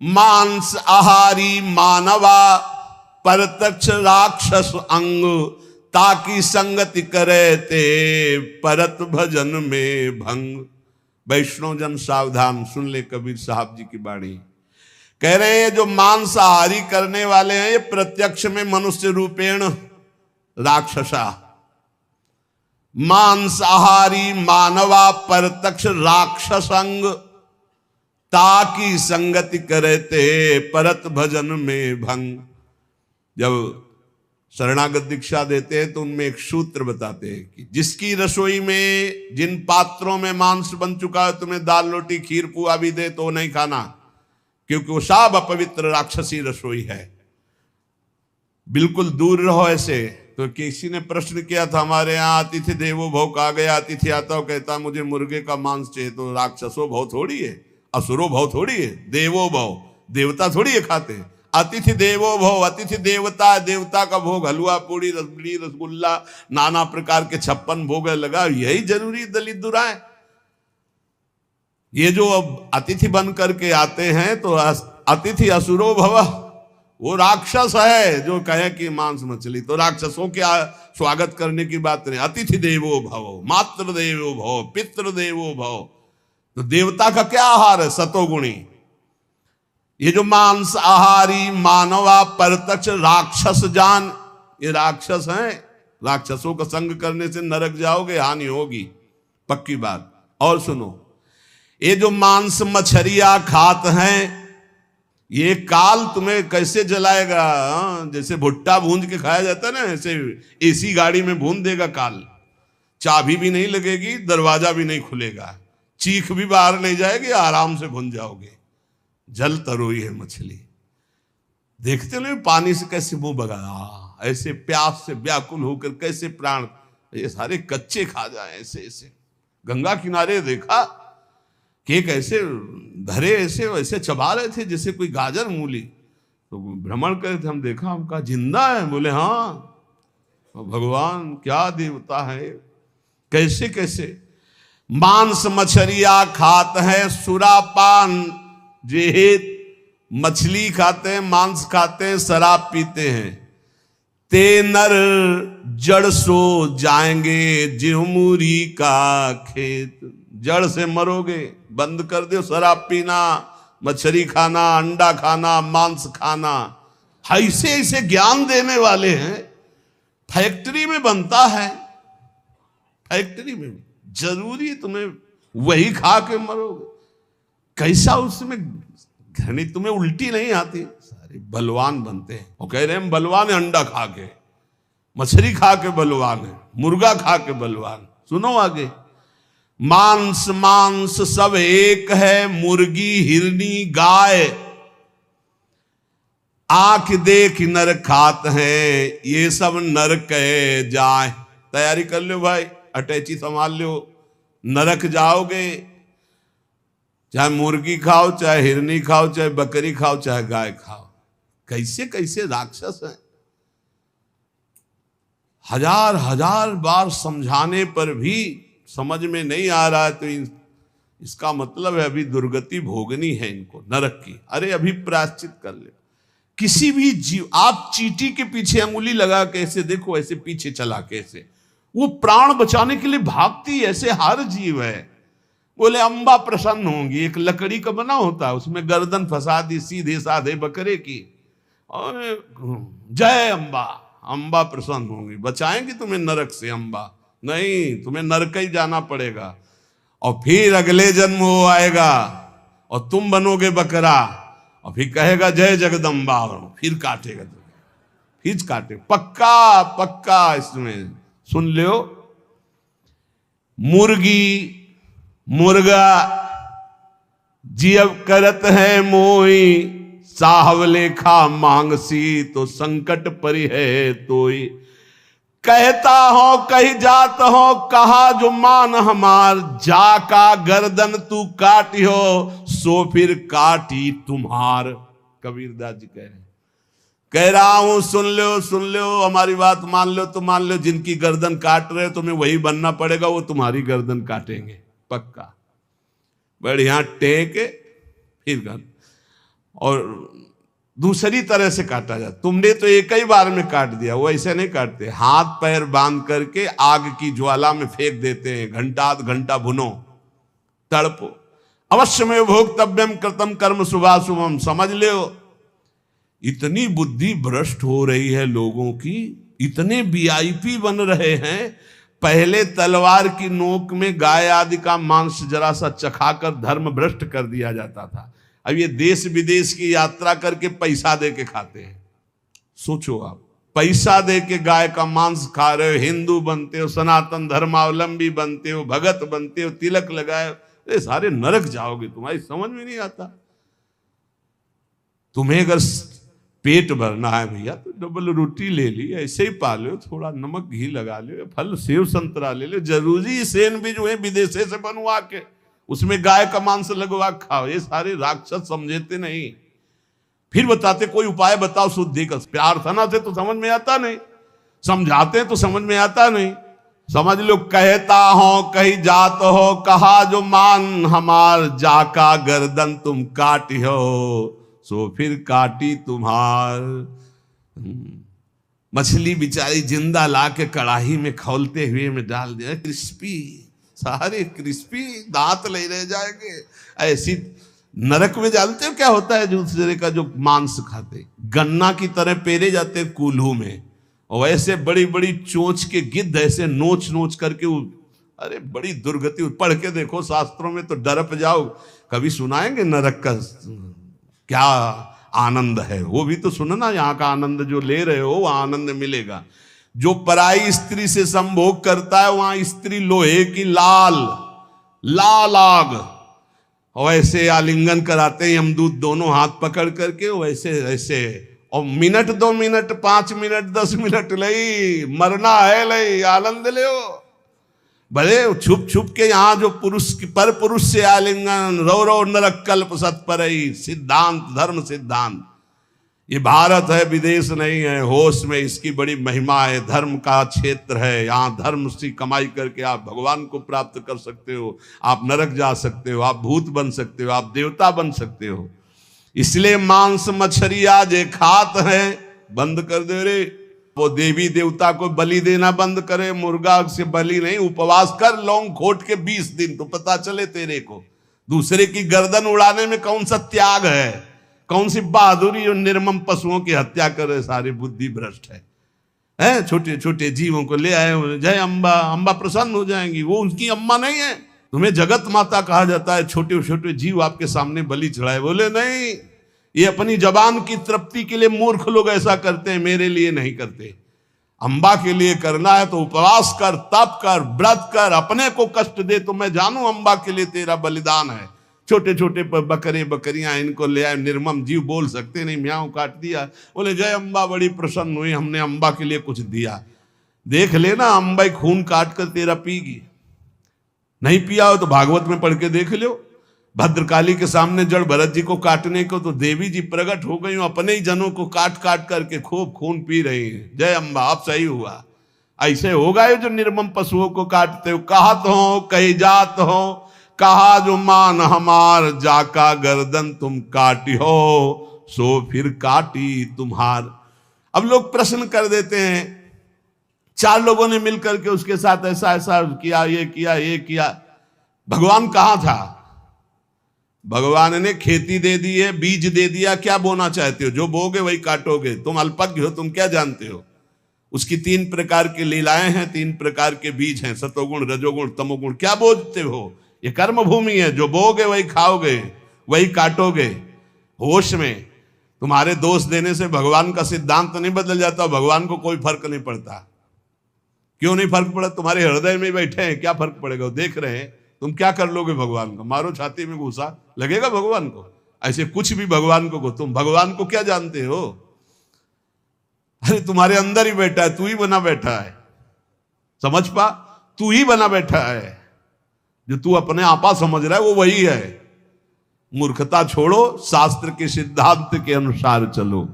मांस आहारी मानवा परतक्ष राक्षस अंग, ताकि संगति करे ते परत भजन में भंग। वैष्णव जन सावधान सुन ले कबीर साहब जी की वाणी। कह रहे हैं जो मांसाहारी करने वाले हैं ये प्रत्यक्ष में मनुष्य रूपेण राक्षसा। मांसाहारी मानवा परतक्ष राक्षसंग, ताकि संगति करे ते परत भजन में भंग। जब शरणागत दीक्षा देते हैं तो उनमें एक सूत्र बताते हैं कि जिसकी रसोई में जिन पात्रों में मांस बन चुका है, तुम्हें दाल रोटी खीर पुआ भी दे तो नहीं खाना, क्योंकि वो सब अपवित्र राक्षसी रसोई है। बिल्कुल दूर रहो ऐसे। तो किसी ने प्रश्न किया था, हमारे यहाँ अतिथि देवो भव कहा गया, अतिथि आता हो कहता मुझे मुर्गे का मांस चाहिए, तो राक्षसो भव थोड़ी है, असुरो भव थोड़ी है, देवो भव, देवता थोड़ी है खाते। अतिथि देवो भव, अतिथि देवता, देवता का भोग हलवा पूड़ी रसगुल्ली रसगुल्ला नाना प्रकार के 56 भोग लगा, यही जरूरी दलित दुराए। ये जो अब अतिथि बन करके आते हैं तो अतिथि असुरो भव, वो राक्षस है जो कहे कि मांस मछली, तो राक्षसों के स्वागत करने की बात नहीं। अतिथि देवो भव, मातृ देवो भव, पितृ देवो भव, तो देवता का क्या आहार है? सतोगुणी। ये जो मांस आहारी मानवा परतक्ष राक्षस जान, ये राक्षस हैं। राक्षसों का संग करने से नरक जाओगे, हानि होगी, पक्की बात। और सुनो, ये जो मांस मछरिया खात हैं, ये काल तुम्हें कैसे जलाएगा? जैसे भुट्टा भूंज के खाया जाता है ना, ऐसे एसी गाड़ी में भून देगा काल। चाबी भी नहीं लगेगी, दरवाजा भी नहीं खुलेगा, चीख भी बाहर नहीं जाएगी, आराम से भून जाओगे। जल तरोई है मछली। देखते नहीं पानी से कैसे मुंह बगा, ऐसे प्यास से व्याकुल होकर कैसे प्राण, ये सारे कच्चे खा जाए ऐसे ऐसे। गंगा किनारे देखा कि एक ऐसे धरे ऐसे वैसे चबा रहे थे जैसे कोई गाजर मूली। तो भ्रमण करे थे, हम देखा, हम कहा जिंदा है? बोले हाँ, भगवान क्या देवता है। कैसे कैसे मांस मछरिया खात है, सुरापान जेहित, मछली खाते हैं, मांस खाते हैं, शराब पीते हैं। ते नर जड़ सो जाएंगे जिहमुरी का खेत, जड़ से मरोगे। बंद कर दो शराब पीना, मछली खाना, अंडा खाना, मांस खाना। ऐसे ऐसे ज्ञान देने वाले हैं। फैक्ट्री में बनता है, फैक्ट्री में जरूरी तुम्हें वही खा के मरोगे। कैसा उसमें घनी, तुम्हें उल्टी नहीं आती? सारे बलवान बनते हैं। वो कह रहे हैं हम बलवान है, अंडा खा के, मछली खा के बलवान है, मुर्गा खा के बलवान। सुनो आगे, मांस मांस सब एक है, मुर्गी हिरनी गाय, आंख देख नर खात है, ये सब नर कहे जाए। तैयारी कर लो भाई, अटैची संभाल लो, नरक जाओगे। चाहे मुर्गी खाओ, चाहे हिरनी खाओ, चाहे बकरी खाओ, चाहे गाय खाओ। कैसे कैसे राक्षस हैं। हजार हजार बार समझाने पर भी समझ में नहीं आ रहा है, तो इसका मतलब है अभी दुर्गति भोगनी है इनको नरक की। अरे अभी प्रायश्चित कर ले। किसी भी जीव, आप चींटी के पीछे अंगुली लगा के ऐसे देखो, ऐसे पीछे चला के ऐसे, वो प्राण बचाने के लिए भागती, ऐसे हर जीव है। बोले अम्बा प्रसन्न होंगी। एक लकड़ी का बना होता है, उसमें गर्दन फंसा दी सीधे साधे बकरे की, और जय अम्बा, अम्बा प्रसन्न होंगी, बचाएंगी तुम्हें नरक से अम्बा। नहीं, तुम्हें नरक ही जाना पड़ेगा। और फिर अगले जन्म वो आएगा और तुम बनोगे बकरा, और फिर कहेगा जय जगदम्बा, और फिर काटेगा तुम्हें, फिर काटे। पक्का पक्का इसमें सुन लो। मुर्गी मुर्गा जियब करत है मोई, साहब लेखा मांगसी तो संकट परि है तोई। कहता हो कही जात हो, कहा जो मान हमार, जाका गर्दन तू काटी हो, सो फिर काटी तुम्हार। कबीरदास जी कह रहे हैं, कह रहा हूं सुन लो, हमारी बात मान लो तो मान लो। जिनकी गर्दन काट रहे हो तुम्हें वही बनना पड़ेगा, वो तुम्हारी गर्दन काटेंगे पक्का। बढ़िया टेक फिर कर। और दूसरी तरह से काटा जाता। तुमने तो एक ही बार में काट दिया, वो ऐसे नहीं काटते, हाथ पैर बांध करके आग की ज्वाला में फेंक देते हैं, घंटा आध घंटा भुनो, तड़पो। अवश्य में भोक्तव्यम कृतम कर्म शुभाशुभम। समझ लो, इतनी बुद्धि भ्रष्ट हो रही है लोगों की, इतने वीआईपी बन रहे हैं। पहले तलवार की नोक में गाय आदि का मांस जरा सा चखाकर धर्म भ्रष्ट कर दिया जाता था। अब ये देश विदेश की यात्रा करके पैसा दे के खाते हैं। सोचो आप, पैसा दे के गाय का मांस खा रहे हो, हिंदू बनते हो, सनातन धर्मावलंबी बनते हो, भगत बनते हो, तिलक लगाए, ये सारे नरक जाओगे। तुम्हारी समझ में नहीं आता। तुम्हें अगर पेट भरना है भैया तो डबल रोटी ले ली, ऐसे ही पा लो, थोड़ा नमक घी लगा लो, फल सेव संतरा ले लो। जरूरी सैंडविच हुए विदेशे से बनवा के उसमें गाय का मांस लगवा खाओ। ये सारे राक्षस समझते नहीं। फिर बताते कोई उपाय बताओ शुद्धि का। प्रार्थना से तो समझ में आता नहीं, समझाते तो समझ में आता नहीं। समझ लो, कहता हो कही जात हो, कहा जो मान हमार, जाका गर्दन तुम काटी हो, सो फिर काटी तुम्हार। मछली बेचारी जिंदा ला के कड़ाही में खौलते हुए में डाल दिया, क्रिस्पी, सारे क्रिस्पी, दांत ले रह जाएंगे। ऐसी नरक में जानते हो क्या होता है दूसरे का जो मांस खाते, गन्ना की तरह पेरे जाते हैं कूल्हू में, और ऐसे बड़ी बड़ी चोंच के गिद्ध ऐसे नोच नोच करके, अरे बड़ी दुर्गति। पढ़ के देखो शास्त्रों में तो डरप जाओ। कभी सुनाएंगे नरक का क्या आनंद है, वो भी तो सुनना। यहाँ का आनंद जो ले रहे हो वह आनंद मिलेगा। जो पराई स्त्री से संभोग करता है वहां स्त्री लोहे की लाल लाल आग, और ऐसे आलिंगन कराते हैं यमदूत दोनों हाथ पकड़ करके, वैसे ऐसे। और मिनट 2 मिनट 5 मिनट 10 मिनट लई मरना है, लई आनंद ले। भले छुप छुप के यहाँ जो पुरुष पर पुरुष से आलिंगन, रो रो नरक कल्प सत्परई, सिद्धांत धर्म सिद्धांत। ये भारत है, विदेश नहीं है। होश में इसकी बड़ी महिमा है। धर्म का क्षेत्र है, यहाँ धर्म से कमाई करके आप भगवान को प्राप्त कर सकते हो, आप नरक जा सकते हो, आप भूत बन सकते हो, आप देवता बन सकते हो। इसलिए मांस मछलियां जे खात है बंद कर दे रे। वो देवी देवता को बलि देना बंद करे, मुर्गा से बलि नहीं, उपवास कर लौंग खोट के 20 दिन, तो पता चले तेरे को दूसरे की गर्दन उड़ाने में कौन सा त्याग है, कौन सी बहादुरी। जो निर्मम पशुओं की हत्या करे, सारे बुद्धि भ्रष्ट है। छोटे छोटे जीवों को ले आए, जय अम्बा, अम्बा प्रसन्न हो जाएंगी। वो उनकी अम्मा नहीं है, तुम्हें जगत माता कहा जाता है। छोटे छोटे जीव आपके सामने बलि चढ़ाए, बोले नहीं, ये अपनी जबान की तृप्ति के लिए मूर्ख लोग ऐसा करते हैं, मेरे लिए नहीं करते। अम्बा के लिए करना है तो उपवास कर, तप कर, व्रत कर, अपने को कष्ट दे तो मैं जानू अम्बा के लिए तेरा बलिदान है। छोटे छोटे बकरे बकरियां इनको ले आए, निर्मम जीव बोल सकते नहीं, म्याऊं काट दिया, बोले जय अम्बा बड़ी प्रसन्न हुई, हमने अम्बा के लिए कुछ दिया। देख लेना अम्बा खून काट कर तेरा पीगी। नहीं पिया हो तो भागवत में पढ़ के देख लो। भद्रकाली के सामने जड़ भरत जी को काटने को तो देवी जी प्रकट हो गई, अपने ही जनों को काट काट करके खूब खून पी रही हैं। जय अम्बा, अब सही हुआ। ऐसे होगा ये जो निर्मम पशुओं को काटते हो। कहत हो कही जात हो, कहा जो मान हमार, जाका गर्दन तुम काटी हो, सो फिर काटी तुम्हार। अब लोग प्रश्न कर देते हैं, 4 लोगों ने मिलकर के उसके साथ ऐसा ऐसा किया, ये किया, ये किया, भगवान कहाँ था? भगवान ने खेती दे दी है, बीज दे दिया, क्या बोना चाहते हो? जो बोगे वही काटोगे। तुम अल्पज्ञ हो, तुम क्या जानते हो? उसकी 3 प्रकार की लीलाएं हैं, 3 प्रकार के बीज हैं, सतोगुण रजोगुण तमोगुण। क्या बोझते हो? ये कर्म भूमि है, जो बोगे वही खाओगे, वही काटोगे। होश में तुम्हारे दोष देने से भगवान का सिद्धांत नहीं बदल जाता, भगवान को कोई फर्क नहीं पड़ता। क्यों नहीं फर्क पड़ा? तुम्हारे हृदय में बैठे हैं, क्या फर्क पड़ेगा? देख रहे हैं, तुम क्या कर लोगे भगवान को? मारो छाती में घुसा, लगेगा भगवान को? ऐसे कुछ भी भगवान को तुम भगवान को क्या जानते हो? अरे तुम्हारे अंदर ही बैठा है, तू ही बना बैठा है। समझ पा, तू ही बना बैठा है। जो तू अपने आपा समझ रहा है वो वही है। मूर्खता छोड़ो, शास्त्र के सिद्धांत के अनुसार चलो।